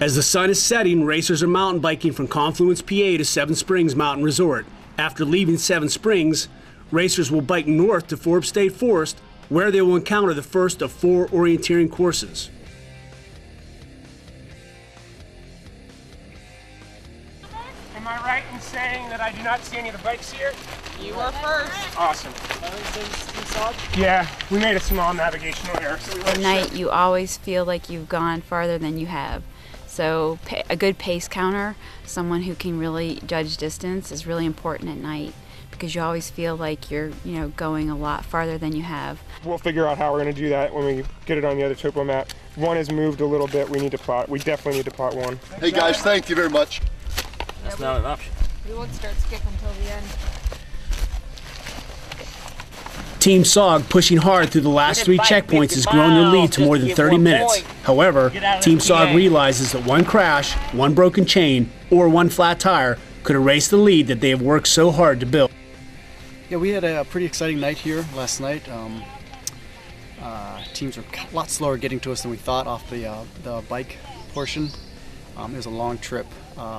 As the sun is setting, racers are mountain biking from Confluence, PA to Seven Springs Mountain Resort. After leaving Seven Springs, racers will bike north to Forbes State Forest, where they will encounter the first of 4 orienteering courses. Am I right in saying that I do not see any of the bikes here? You are first. Awesome. Yeah, we made a small navigational error. So At night, you always feel like you've gone farther than you have. So a good pace counter, someone who can really judge distance, is really important at night because you always feel like you're, going a lot farther than you have. We'll figure out how we're going to do that when we get it on the other topo map. One has moved a little bit. We definitely need to plot one. Hey guys, thank you very much. That's not an option. We won't start skipping until the end. Team SOG, pushing hard through the last 3 checkpoints, has grown their lead to more than 30 minutes. However, Team SOG realizes that one crash, one broken chain, or one flat tire could erase the lead that they have worked so hard to build. Yeah, we had a pretty exciting night here last night. Teams were a lot slower getting to us than we thought off the bike portion. It was a long trip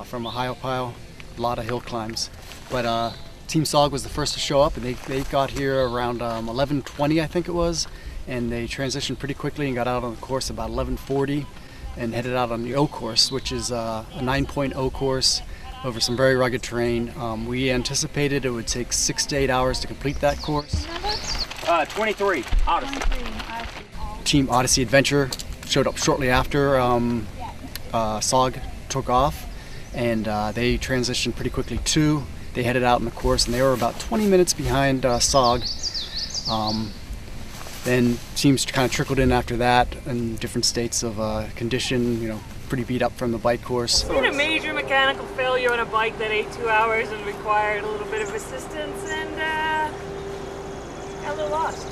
from Ohiopyle, a lot of hill climbs. But Team SOG was the first to show up, and they got here around 11:20, I think it was, and they transitioned pretty quickly and got out on the course about 11:40 and headed out on the O course, which is a 9.0 course over some very rugged terrain. We anticipated it would take 6 to 8 hours to complete that course. 23, Odyssey. Team Odyssey Adventure showed up shortly after SOG took off, and they transitioned pretty quickly too. They headed out in the course, and they were about 20 minutes behind SOG. Then teams kind of trickled in after that in different states of condition, pretty beat up from the bike course. We had a major mechanical failure on a bike that ate 2 hours and required a little bit of assistance, and got a little lost.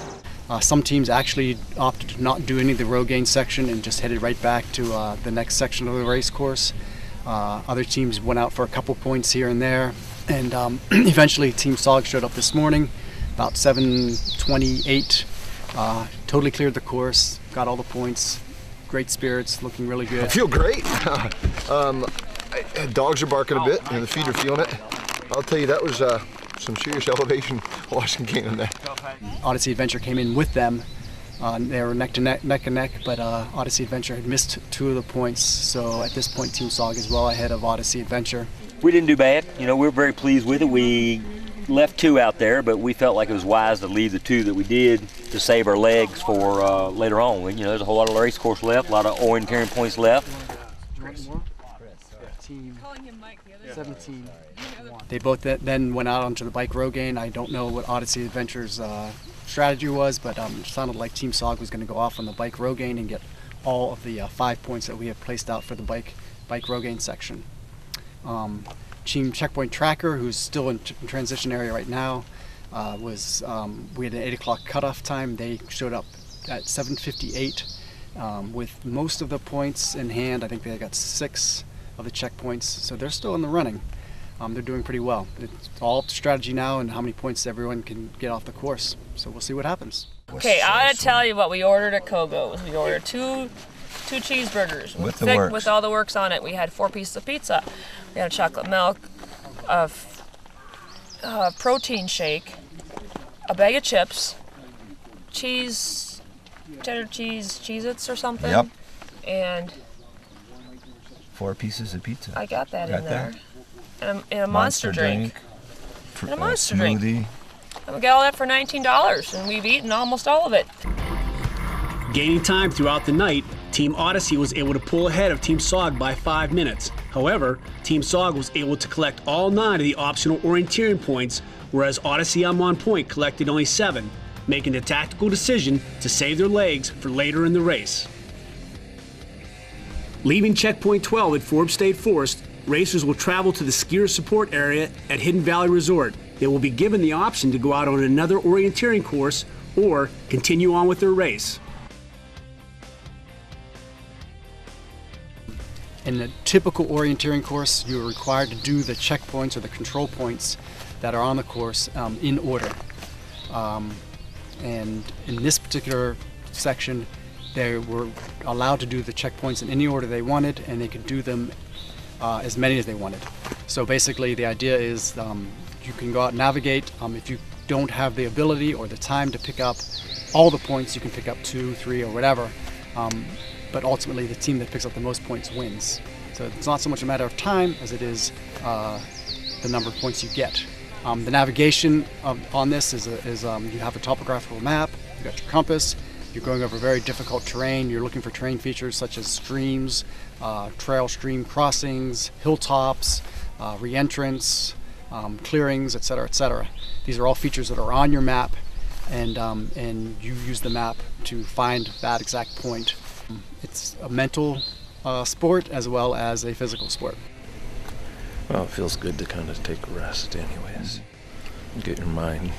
Some teams actually opted to not do any of the Rogaine section and just headed right back to the next section of the race course. Other teams went out for a couple points here and there, and eventually Team SOG showed up this morning about 7:28. Totally cleared the course, got all the points, great spirits, looking really good. I feel great. Dogs are barking a bit, and the feet are feeling it. I'll tell you, that was some serious elevation washing cane in there. Odyssey Adventure came in with them. They were neck and neck, but Odyssey Adventure had missed 2 of the points, so at this point Team SOG is well ahead of Odyssey Adventure. We didn't do bad. We're very pleased with it. We left 2 out there, but we felt like it was wise to leave the 2 that we did to save our legs for later on. There's a whole lot of race course left, a lot of orienteering points left. Team 17. They both then went out onto the bike Rogaine. I don't know what Odyssey Adventure's strategy was, but it sounded like Team SOG was going to go off on the bike Rogaine and get all of the 5 points that we have placed out for the bike Rogaine section. Team Checkpoint Tracker, who's still in transition area right now, we had an 8 o'clock cutoff time. They showed up at 7:58 with most of the points in hand. I think they got 6 of the checkpoints, so they're still in the running. They're doing pretty well. It's all up to strategy now and how many points everyone can get off the course. So we'll see what happens. Okay, I gotta tell you what we ordered at Kogo's. We ordered two cheeseburgers with all the works on it. We had 4 pieces of pizza. We had a chocolate milk, a protein shake, a bag of chips, cheese, cheddar cheese, Cheez-Its or something. Yep. And 4 pieces of pizza. I got that Right in there. there. And a monster drink. And a monster smoothie. drink. And we got all that for $19, and we've eaten almost all of it. Gaining time throughout the night, Team Odyssey was able to pull ahead of Team SOG by 5 minutes. However, Team SOG was able to collect all 9 of the optional orienteering points, whereas Odyssey on One Point collected only 7, making the tactical decision to save their legs for later in the race. Leaving Checkpoint 12 at Forbes State Forest, racers will travel to the skier support area at Hidden Valley Resort. They will be given the option to go out on another orienteering course or continue on with their race. In a typical orienteering course, you're required to do the checkpoints or the control points that are on the course in order. And in this particular section, They were allowed to do the checkpoints in any order they wanted, and they could do them as many as they wanted. So basically the idea is you can go out and navigate. If you don't have the ability or the time to pick up all the points, you can pick up 2, 3, or whatever. But ultimately the team that picks up the most points wins. So it's not so much a matter of time as it is the number of points you get. The navigation on this is you have a topographical map, you've got your compass, you're going over very difficult terrain, you're looking for terrain features such as streams, trail stream crossings, hilltops, re-entrance, clearings, etc., etc. These are all features that are on your map, and you use the map to find that exact point. It's a mental sport as well as a physical sport. Well, it feels good to kind of take a rest anyways. Get your mind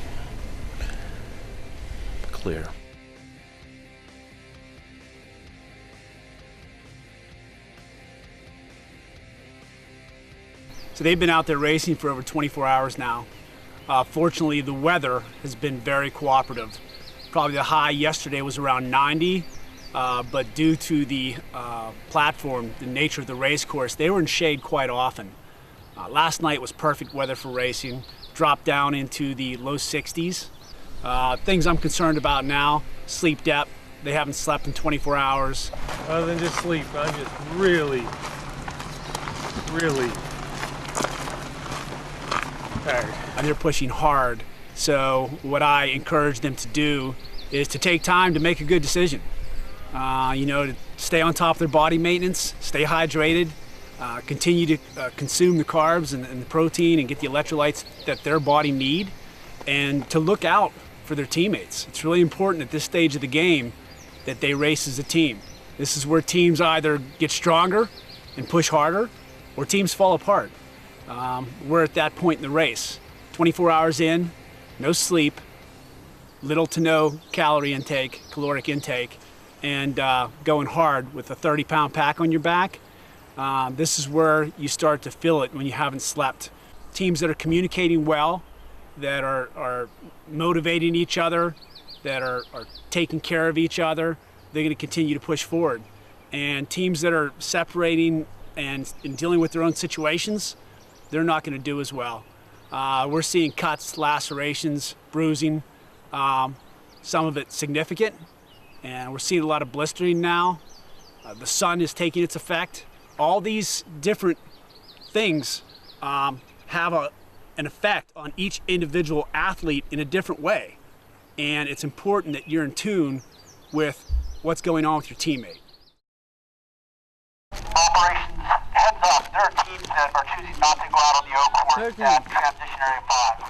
clear. So they've been out there racing for over 24 hours now. Fortunately, the weather has been very cooperative. Probably the high yesterday was around 90, but due to the platform, the nature of the race course, they were in shade quite often. Last night was perfect weather for racing, dropped down into the low 60s. Things I'm concerned about now, sleep depth. They haven't slept in 24 hours. Other than just sleep, I'm just really tired. And they're pushing hard. So what I encourage them to do is to take time to make a good decision. To stay on top of their body maintenance, stay hydrated, continue to consume the carbs and the protein and get the electrolytes that their body need, and to look out for their teammates. It's really important at this stage of the game that they race as a team. This is where teams either get stronger and push harder, or teams fall apart. We're at that point in the race. 24 hours in, no sleep, little to no caloric intake, and going hard with a 30-pound pack on your back. This is where you start to feel it when you haven't slept. Teams that are communicating well, that are motivating each other, that are taking care of each other, they're going to continue to push forward. And teams that are separating and dealing with their own situations, they're not going to do as well. We're seeing cuts, lacerations, bruising, some of it significant, and we're seeing a lot of blistering now. The sun is taking its effect. All these different things have an effect on each individual athlete in a different way. And it's important that you're in tune with what's going on with your teammate. Operations, heads up, there are teams that are choosing not to go out on the O course at transition area 5.